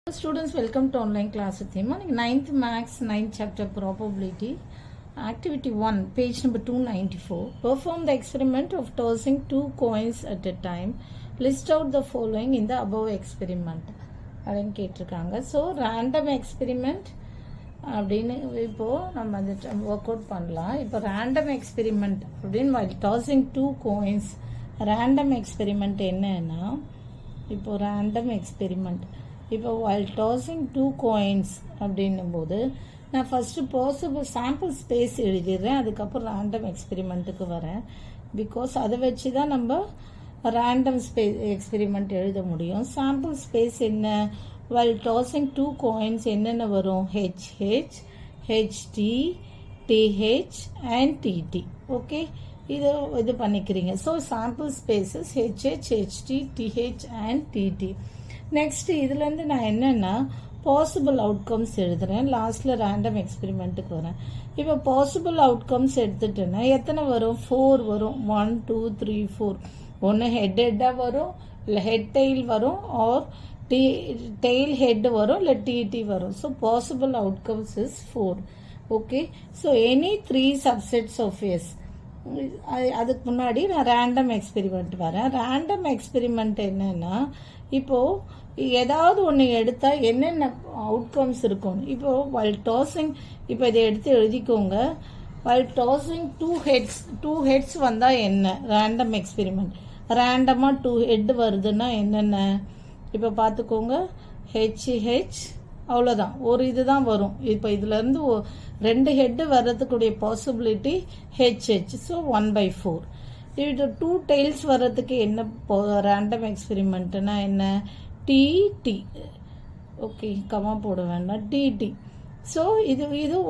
Students, welcome to online class with him. 9th Max 9th chapter probability activity 1 page number 294. Perform the experiment of tossing 2 coins at a time. List out the following in the above experiment. அப்படின்னு கேட்டிருக்காங்க. So random experiment அப்படின்னு இப்போது நம்ம அந்த work out பண்ணலாம். இப்போ random experiment அப்படின்னு tossing 2 coins random experiment என்னன்னா இப்போது ரேண்டம் எக்ஸ்பெரிமெண்ட் இப்போ while tossing 2 coins அப்படின்னும் போது நான் ஃபஸ்ட்டு பாசிபிள் சாம்பிள் ஸ்பேஸ் எழுதிடுறேன். அதுக்கப்புறம் ரேண்டம் எக்ஸ்பெரிமெண்ட்டுக்கு வரேன். பிகாஸ் அதை வச்சு தான் நம்ம ரேண்டம் எக்ஸ்பெரிமெண்ட் எழுத முடியும். சாம்பிள் ஸ்பேஸ் என்ன? while tossing 2 coins என்னென்ன வரும்? HH, HT, TH and TT. Okay, இது பண்ணிக்கிறீங்க. So sample spaces HH, HT, TH and TT. Next இதுலேருந்து நான் என்னென்னா பாசிபிள் அவுட்கம்ஸ் எழுதுகிறேன். லாஸ்ட்டில் ரேண்டம் எக்ஸ்பெரிமெண்ட்டுக்கு வரேன். இப்போ பாசிபிள் அவுட்கம்ஸ் எடுத்துட்டேன்னா எத்தனை வரும்? 4 வரும். 1 2 3 4. ஒன்று ஹெட்டாக வரும், இல்லை ஹெட் டெய்ல் வரும், ஆர் டெய்ல் ஹெட் வரும், இல்லை டிடி வரும். So possible outcomes is 4. Okay, so any 3 subsets of S. அதுக்கு முன்னாடி நான் ரேண்டம் எக்ஸ்பெரிமெண்ட் வரேன். ரேண்டம் எக்ஸ்பெரிமெண்ட் என்னன்னா இப்போது ஏதாவது ஒன்று எடுத்தால் என்னென்ன அவுட்கம்ஸ் இருக்கும். இப்போது while tossing இப்போ இதை எடுத்து எழுதிக்கோங்க. while tossing 2 heads வந்தால் என்ன? ரேண்டம் எக்ஸ்பெரிமெண்ட் ரேண்டமாக 2 ஹெட் வருதுன்னா என்னென்ன இப்போ பார்த்துக்கோங்க. HH அவ்வளோதான், ஒரு இது தான் வரும். இப்போ இதுலேருந்து 2 ஹெட்டு வர்றதுக்குடைய பாசிபிலிட்டி HH. ஸோ 1/4. இது 2 டெய்ல்ஸ் வர்றதுக்கு என்ன ரேண்டம் எக்ஸ்பெரிமெண்ட்னா என்ன? TT. ஓகே, கமா போட வேண்டாம், TT. ஸோ இது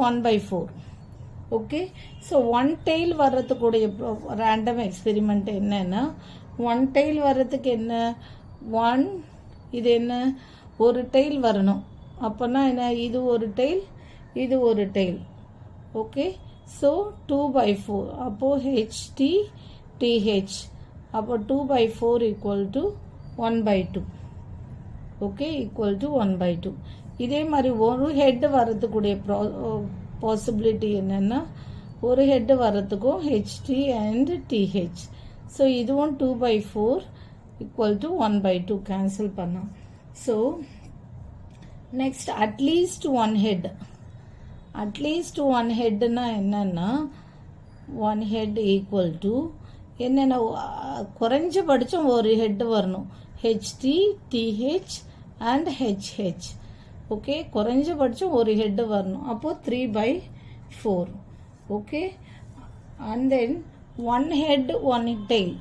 1/4. ஓகே, ஸோ 1 டெய்ல் வர்றதுக்குடைய ரேண்டம் எக்ஸ்பெரிமெண்ட் என்னன்னா 1 டெய்ல் வர்றதுக்கு என்ன? 1 இது என்ன? ஒரு டெய்ல் வரணும். அப்போனா என்ன? இது ஒரு டெய்ல், இது ஒரு டெய்ல். Okay, so 2/4. அப்போது HT TH. அப்போ 2/4 equal to 1/2. Okay, equal to 1/2. இதே மாதிரி ஒரு ஹெட்டு வர்றதுக்குடைய பாசிபிலிட்டி என்னென்னா ஒரு ஹெட்டு வர்றதுக்கும் HT அண்ட் TH. ஸோ இதுவும் 2/4 ஈக்குவல் டு 1/2 கேன்சல் பண்ணோம். So next at least 1 head. At least 1 ஹெட்னா என்னன்னா 1 ஹெட் ஈக்குவல் டு என்னென்ன குறைஞ்சபட்சம் ஒரு ஹெட் வரணும். HT, TH and HH. Okay, குறைஞ்சபட்சம் ஒரு ஹெட் வரணும். அப்போது 3/4. Okay, and then 1 head 1 tail.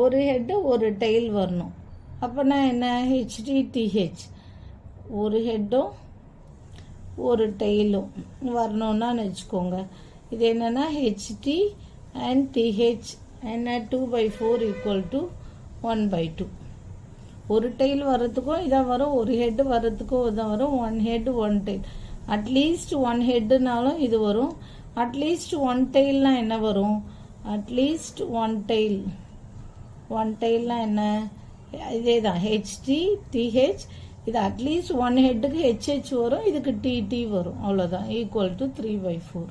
ஒரு ஹெட்டு ஒரு டெய்ல் வரணும். அப்போனா என்ன? HT TH. ஒரு ஹெட்டும் ஒரு டெய்லும் வரணும்னா வச்சுக்கோங்க. இது என்னென்னா HT அண்ட் TH என்ன? 2/4 ஈக்குவல் டு 1/2. ஒரு டெய்ல் வர்றதுக்கும் இதான் வரும், ஒரு ஹெட் வர்றதுக்கும் இதான் வரும். 1 ஹெட் 1 டெய்ல். அட்லீஸ்ட் 1 ஹெட்டுனாலும் இது வரும். அட்லீஸ்ட் 1 டெய்ல்னா என்ன வரும்? At least 1 tail. 1 டெய்ல்னா என்ன? இதே தான் HT TH. இது அட்லீஸ்ட் 1 ஹெட்டுக்கு HH வரும், இதுக்கு TT வரும். அவ்வளோதான், ஈக்குவல் டு 3/4.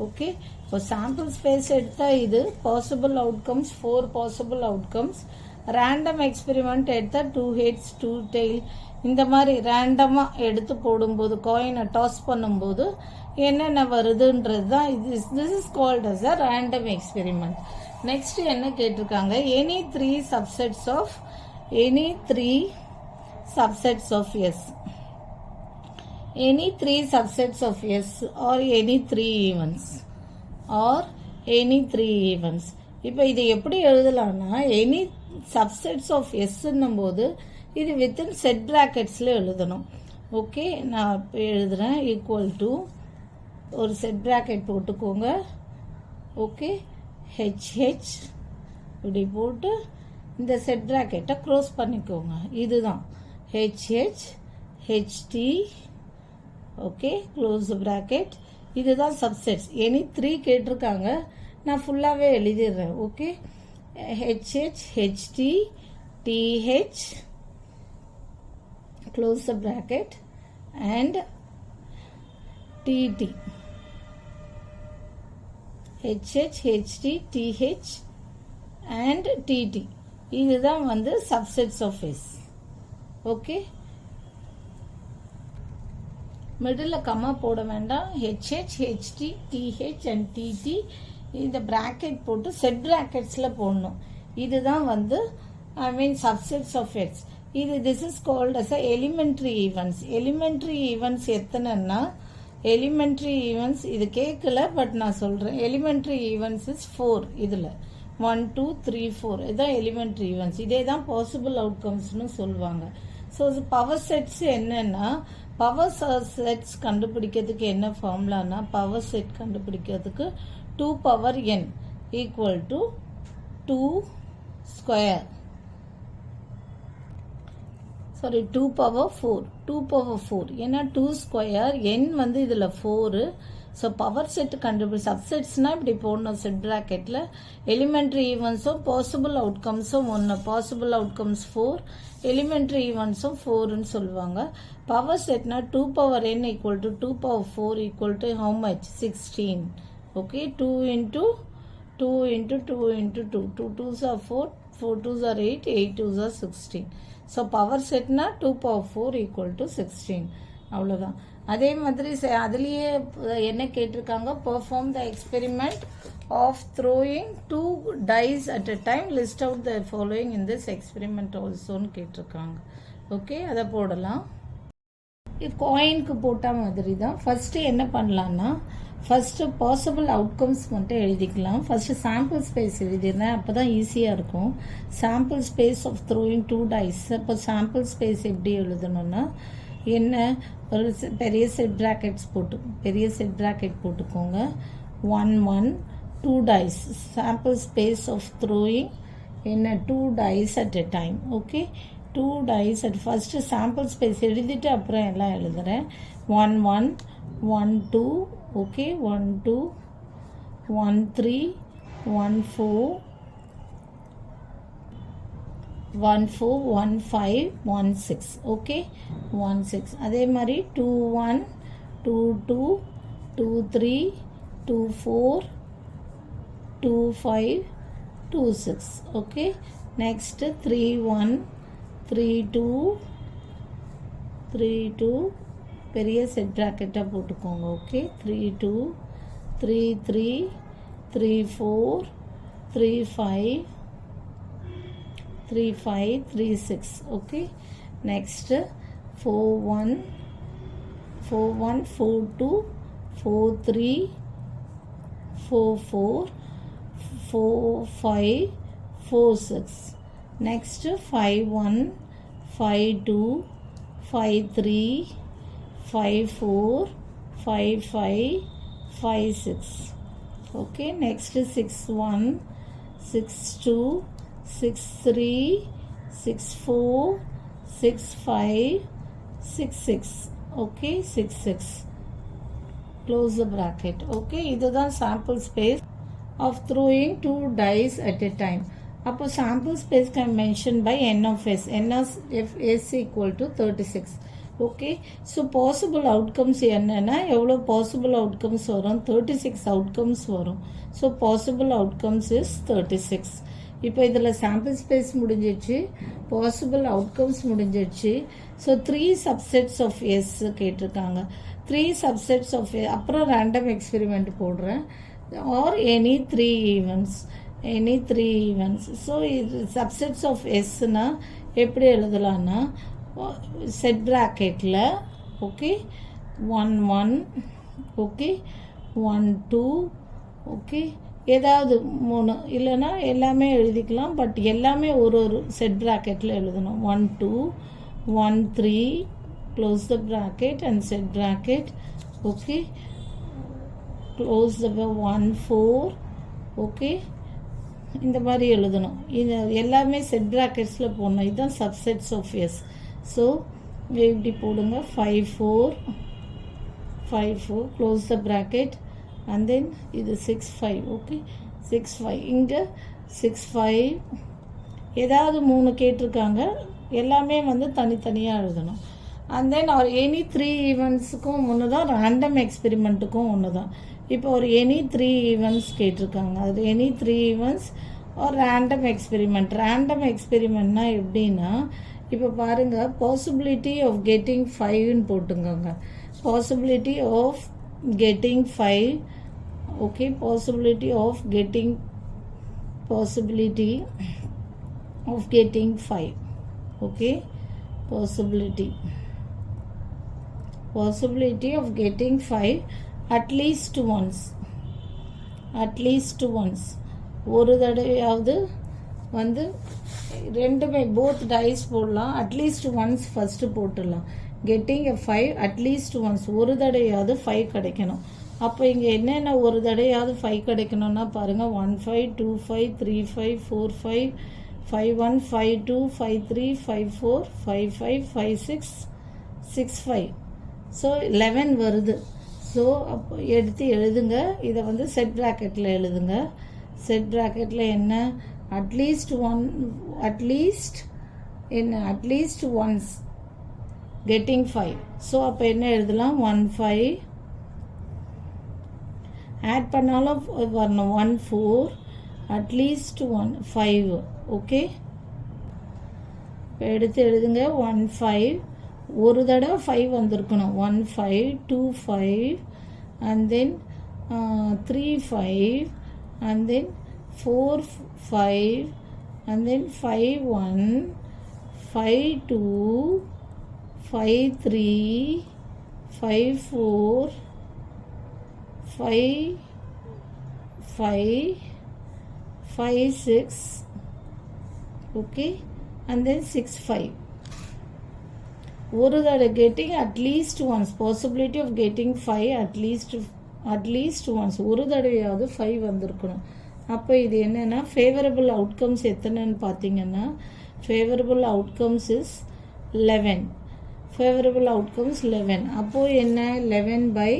ஓகே, இப்போ சாம்பிள் ஸ்பேஸ் எடுத்தால் இது possible outcomes 4 possible outcomes. Random experiment எடுத்தால் 2 ஹெட்ஸ் 2 டெய்ல். இந்த மாதிரி ரேண்டமாக எடுத்து போடும்போது காயினை டாஸ் பண்ணும்போது என்னென்ன வருதுன்றது தான் this is called as a random experiment. Next என்ன கேட்டிருக்காங்க? Any 3 subsets of subsets of S. Any 3 subsets of S or any 3 events. இப்போ இதை எப்படி எழுதலாம்னா எனி சப்செட்ஸ் ஆஃப் எஸ்ன்னும் போது இது வித்தின் செட் ப்ராக்கெட்ஸில் எழுதணும். ஓகே, நான் இப்போ எழுதுகிறேன். ஈக்குவல் டு ஒரு செட் ப்ராக்கெட் போட்டுக்கோங்க. ஓகே, HH இப்படி போட்டு இந்த செட் ப்ராக்கெட்டை க்ளோஸ் பண்ணிக்கோங்க. இதுதான் HH HT. Okay, close bracket. இதுதான் சப்செட்ஸ். எனி 3 கேட்டிருக்காங்க, நான் ஃபுல்லாகவே எழுதிடுறேன். Okay, HH HT TH close the bracket, and TT, HH, HT, TH and TT. இதுதான் வந்து subsets of S. Okay, middle comma போட வேண்டாம். HH, HT, TH and TT இந்த bracket போட்டு செட் bracketsல போடணும். இதுதான் வந்து subsets of S. this is called as a elementary events. Elementary events எத்தனைன்னா, elementary events இது கேட்கல, பட் நான் சொல்கிறேன். elementary events is 4. இதில் 1, 2, 3, 4 இதுதான் elementary events. இதே தான் possible outcomesனு சொல்லுவாங்க. ஸோ பவர் செட்ஸ் என்னன்னா, பவர் செட்ஸ் கண்டுபிடிக்கிறதுக்கு என்ன ஃபார்முலானா, பவர் செட் கண்டுபிடிக்கிறதுக்கு 2 power n equal to 2 square. Sorry 2 power 4. 2 power 4 ஏன்னா 2 ஸ்கொயர் n வந்து இதில் 4. ஸோ பவர் செட் சப்செட்ஸ்னால் இப்படி போடணும். செட் ப்ராக்கெட்டில் எலிமெண்ட்ரி ஈவெண்ட்ஸும் பாசிபிள் அவுட்கம்ஸும் 1. பாசிபிள் அவுட்கம்ஸ் 4, எலிமெண்ட்ரி ஈவெண்ட்ஸும் 4ன்னு சொல்லுவாங்க. பவர் செட்னா 2 power n equal to 2 power 4 equal to how much? 16. Okay, 2 into 2 into 2 into 2. 2 2s are 4, 4 2s are 8, 8 2s are 16. So power செட்னா 2 power 4 equal to 16. அவ்வளோதான். அதே மாதிரி அதுலேயே என்ன கேட்டிருக்காங்க, perform the experiment of throwing 2 dice at a time, list out the following in this experiment ஆல்சோன்னு கேட்டிருக்காங்க. Okay, அதை போடலாம். இது காயினுக்கு போட்ட மாதிரி தான். ஃபஸ்ட்டு என்ன பண்ணலான்னா, ஃபஸ்ட்டு பாசிபிள் அவுட்கம்ஸ் மட்டும் எழுதிக்கலாம். ஃபஸ்ட்டு சாம்பிள் ஸ்பேஸ் எழுதிருந்தேன், அப்போ தான் ஈஸியாக இருக்கும். Sample space of throwing 2 dice. அப்போ சாம்பிள் ஸ்பேஸ் எப்படி எழுதணும்னா, என்ன ஒரு பெரிய செட் ப்ராக்கெட்ஸ் பெரிய செட் ப்ராக்கெட் போட்டுக்கோங்க. 1 1 2 dice. Sample space of throwing என்ன 2 dice at a time. Okay, 2 dice at first sample space எழுதிட்டு அப்புறம் எல்லாம் எழுதுகிறேன். 1 1 1 2 ஓகே, 1 2 1 3 1 4 1 4 1 5 1 6. ஓகே, 1 6. அதே மாதிரி 2 1 2 2 2 3 2 4 2 5 2 6. ஓகே, நெக்ஸ்ட் 3 1 3 2 3 2 பெரிய செட் ப்ராக்கெட்டாக போட்டுக்கோங்க. Okay, 3 2 3 3 3 4 3 5 3 5 3 6. Okay, next 4 1 4 1 4 2 4 3 4 4 4 5 4 6. Next 5 1 5 2 5 3 5 4 5 5 5 6. Okay, next 6 1 6 2 6 3 6 4 6 5 6 6. Okay, 6 6. Close the bracket. Okay, இதுதான் sample space of throwing 2 dice at a time. அப்போ sample space can mention by n of s. n of s equal to 36. Okay, so possible outcomes என்னென்னா, எவ்வளோ possible outcomes வரும்? 36 outcomes வரும். So possible outcomes is 36. இப்போ இதில் sample space முடிஞ்சிடுச்சு, possible outcomes முடிஞ்சிடுச்சு. So 3 subsets of S கேட்டிருக்காங்க. 3 subsets of அப்புறம் ரேண்டம் எக்ஸ்பெரிமெண்ட் போடுறேன். Or any 3 events. ஸோ இது சப்செட்ஸ் ஆஃப் எஸ்னா எப்படி எழுதலான்னா, செட் ப்ராக்கெட்டில் ஓகே 1 1 ஓகே 1 2 ஓகே, ஏதாவது 3 இல்லைன்னா எல்லாமே எழுதிக்கலாம். பட் எல்லாமே ஒரு செட் ப்ராக்கெட்டில் எழுதணும். 1 2 1 3 close the bracket and set bracket. Okay, close the 1 4 okay, இந்த மாதிரி எழுதணும். இது எல்லாமே செட் ப்ராக்கெட்ஸில் போடணும். இதுதான் சப்செட்ஸ் ஆஃப் எஸ். ஸோ இப்படி போடுங்க. 5 4 close the bracket and then இது 6 5. ஓகே, 6 5. இங்கே 6 5 ஏதாவது 3 கேட்டிருக்காங்க. எல்லாமே வந்து தனித்தனியாக எழுதணும். அண்ட் தென் ஒரு எனி 3 ஈவெண்ட்ஸுக்கும் ஒன்று தான், ரேண்டம் எக்ஸ்பெரிமெண்ட்டுக்கும் ஒன்று தான். இப்போ ஒரு எனி 3 ஈவெண்ட்ஸ் கேட்டிருக்காங்க. அது எனி 3 ஈவெண்ட்ஸ் ஒரு ரேண்டம் எக்ஸ்பெரிமெண்ட். ரேண்டம் எக்ஸ்பெரிமெண்ட்னா எப்படின்னா, இப்போ பாருங்கள், பாசிபிலிட்டி ஆஃப் கெட்டிங் 5ன்னு போட்டுக்கோங்க. Possibility of getting 5, okay, possibility of getting 5, okay, possibility of getting 5 at least once ஒரு தடவையாவது வந்து ரெண்டுமே போத் டைஸ் போடலாம். அட்லீஸ்ட் ஒன்ஸ் ஃபஸ்ட்டு போட்டுடலாம். கெட்டிங் எ 5 அட்லீஸ்ட் ஒன்ஸ், ஒரு தடவையாவது 5 கிடைக்கணும். அப்போ இங்கே என்னென்ன ஒரு தடவையாவது 5 கிடைக்கணும்னா பாருங்கள், 1 5 2 5 3 5 4 5 5 1 5 2 5 3 5 4 5 5 5 6 6 5. ஸோ 11 வருது. ஸோ அப்போ எடுத்து எழுதுங்க. இதை வந்து செட் ப்ராக்கெட்டில் எழுதுங்க. செட் ப்ராக்கெட்டில் என்ன, அட்லீஸ்ட் ஒன்ஸ் கெட்டிங் 5. ஸோ அப்போ என்ன எழுதலாம், 1 5 ஆட் பண்ணாலும் வரணும், 1 4 அட்லீஸ்ட் 1 5, ஓகே. இப்போ எடுத்து எழுதுங்க, 1 5 ஒரு தடவை 5 வந்திருக்கணும். 1 5 2 5 and then 3 5 and then 4 5 and then 5 1 5 2 5 3 5 4 5 5 5 6, okay, and then 6 5. ஒரு தடவை getting at least once, possibility of getting 5 at least once, ஒரு தடவையாவது 5 வந்திருக்கணும். அப்போ இது என்னென்னா ஃபேவரபிள் அவுட்கம்ஸ் எத்தனைன்னு பார்த்தீங்கன்னா, favourable outcomes is 11. Favourable outcomes 11. அப்போது என்ன, 11 by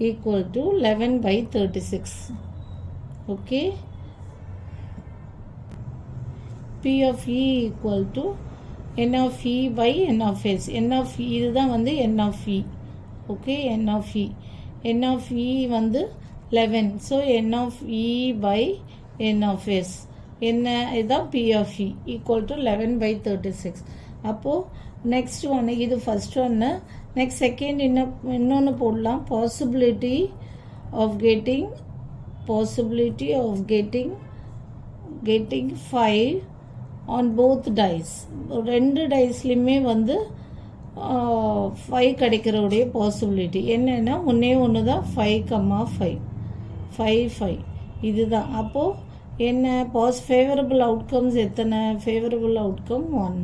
equal to 11 by 36, okay. P of E equal to N of E by N of S. N of E இதுதான் வந்து N of E, okay. N of E வந்து 11. So N of E by N of S என்ன, இதுதான் P of E equal to 11 by 36. அப்போது next ஒன்று, இது first ஒன்று. Next second இன்னொன்று போடலாம், possibility of getting 5 on both dice. ரெண்டு டைஸ்லையுமே வந்து 5 கிடைக்கிறவுடைய பாசிபிலிட்டி என்னென்னா ஒன்று தான், 5 5 இதுதான். அப்போது என்ன, ஃபேவரபிள் அவுட்கம்ஸ் எத்தனை, favourable outcome 1,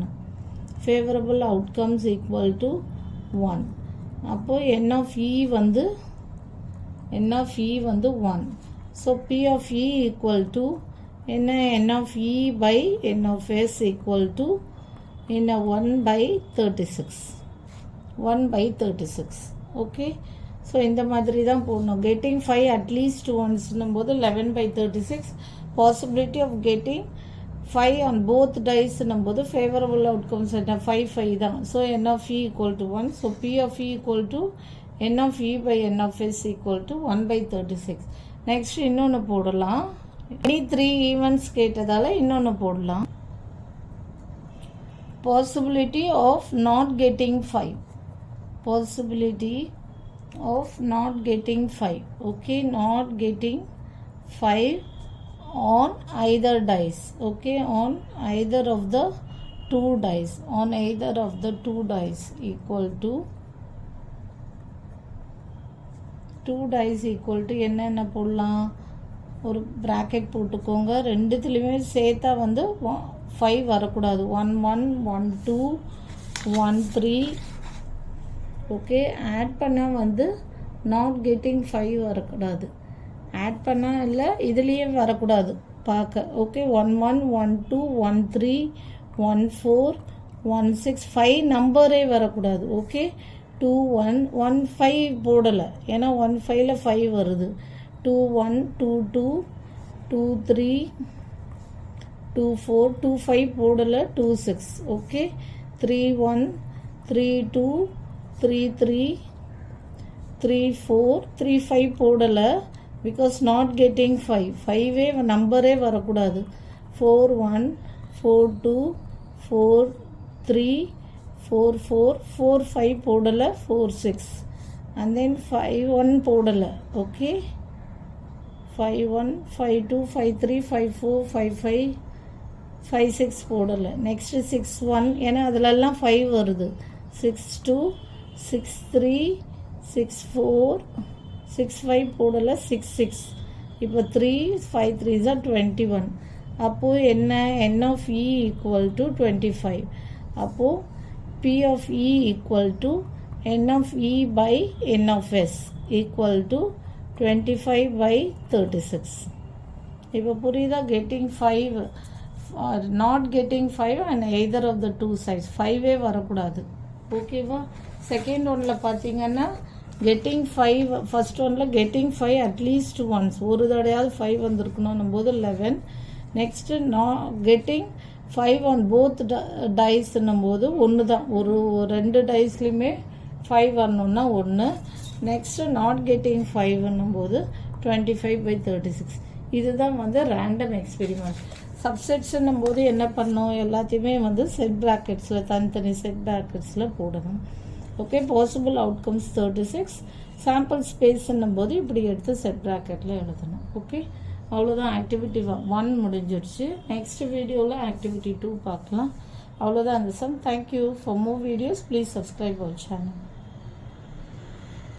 favourable outcomes equal to 1. அப்போது N of E வந்து 1. So P of E equal to என்ன, N of E by N of S equal to என்ன, 1 by 36, ஓகே. ஸோ இந்த மாதிரி தான் போடணும். கெட்டிங் 5 அட்லீஸ்ட் ஒன்ஸ்னும் போது 11 by 36. பாசிபிலிட்டி ஆஃப் கெட்டிங் 5 on both diceனும் போது ஃபேவரபிள் அவுட்கம்ஸ் என்ன, 5 5 தான். So N of E equal to 1. So P of E equal to N of E by N of S equal to 1 by 36. Next இன்னொன்று போடலாம். Any 3 events கேட்டதால் இன்னொன்று போடலாம். Possibility of not getting 5. பாசிபிலிட்டி of not getting 5, okay, not getting 5 on either dice, okay, on either of the two dice, equal to 2 dice equal to என்னென்ன போடலாம், ஒரு bracket போட்டுக்கோங்க. ரெண்டுத்துலேயுமே சேர்த்தா வந்து 5 வரக்கூடாது. 1 1 1 2 1 3, ஓகே. ஆட் பண்ணால் வந்து நாட் கெட்டிங் 5 வரக்கூடாது. ஆட் பண்ணால் இல்லை, இதுலேயே வரக்கூடாது பார்க்க, ஓகே. 1 1 1 2 1 3 1 4 1 6 5 நம்பரே வரக்கூடாது, ஓகே. 2 1 1 5 போடலை, ஏன்னா 1 5ல் 5 வருது. 2 1 2 2 2 3 2 4 2 5 போடலை, 2 6, ஓகே. 3 1 3 2 3 3 3 4 3 5 போடலை பிகாஸ் நாட் கெட்டிங் 5 5வே நம்பரே வரக்கூடாது 4 1 4 2 4 3 4 4 4 5 போடலை 4 6 and then 5 1 போடலை ஓகே 5 1 5 2 5 3 5 4 5 5 5 6 போடலை நெக்ஸ்ட்டு 6 1 ஏன்னா அதிலெல்லாம் 5 வருது 6 2 6 3 6 4 6 5 போடலை 6 6 இப்போ 3 5 3 is 21 அப்போது என்ன n of e equal to 25 அப்போது p of e equal to n of e by n of s equal to 25 by 36 இப்போ புரியுதா getting 5 or not getting 5 and either of the two sides 5வே வரக்கூடாது ஓகேவா second ஒன்னில் பார்த்தீங்கன்னா getting 5 first ஒன்னில் getting 5 at least once ஒரு தடையாவது 5 வந்திருக்கணும் போது 11 நெக்ஸ்ட்டு getting 5 on both டைஸ்ன்னும் போது ஒன்று தான் ஒரு 2 டைஸ்லையுமே 5 வரணுன்னா 1 நெக்ஸ்ட்டு நாட் கெட்டிங் 5 போது 25 by 36 இதுதான் வந்து ரேண்டம் எக்ஸ்பெரிமெண்ட் சப்செட்ஸுன்னும் போது என்ன பண்ணோம் எல்லாத்தையுமே வந்து செட் ப்ராக்கெட்ஸில் தனித்தனி செட் ப்ராக்கெட்ஸில் போடணும் ஓகே பாசிபிள் அவுட்கம்ஸ் 36 சாம்பிள் ஸ்பேஸ்ன்னும் போது இப்படி எடுத்து செட் ப்ராக்கெட்டில் எழுதணும் ஓகே அவ்வளோதான் ஆக்டிவிட்டி 1 முடிஞ்சிடுச்சு நெக்ஸ்ட் வீடியோவில் ஆக்டிவிட்டி 2 பார்க்கலாம் அவ்வளோதான் அந்த sum thank you for more videos please subscribe our channel